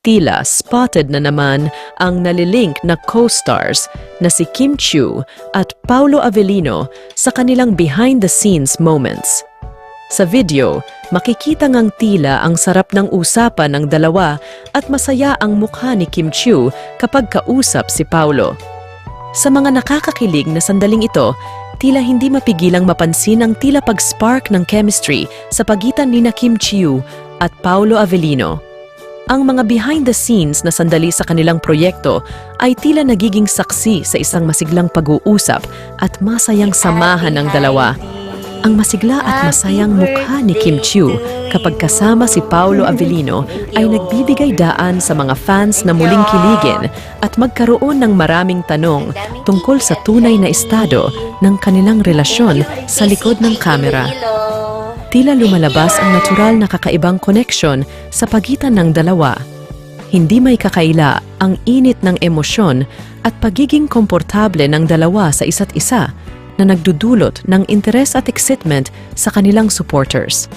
tila spotted na naman ang nalilink na co-stars na si Kim Chiu at Paolo Avellino sa kanilang behind-the-scenes moments. Sa video, makikita ngang tila ang sarap ng usapan ng dalawa at masaya ang mukha ni Kim Chiu kapag kausap si Paolo. Sa mga nakakakilig na sandaling ito, tila hindi mapigilang mapansin ang tila pag-spark ng chemistry sa pagitan ni Kim Chiu at Paolo Avellino. Ang mga behind-the-scenes na sandali sa kanilang proyekto ay tila nagiging saksi sa isang masiglang pag-uusap at masayang samahan ng dalawa. Ang masigla at masayang mukha ni Kim Chiu kapag kasama si Paolo Avellino ay nagbibigay daan sa mga fans na muling kiligin at magkaroon ng maraming tanong tungkol sa tunay na estado ng kanilang relasyon sa likod ng kamera. Tila lumalabas ang natural na kakaibang koneksyon sa pagitan ng dalawa. Hindi may kakaila ang init ng emosyon at pagiging komportable ng dalawa sa isa't isa na nagdudulot ng interes at excitement sa kanilang supporters.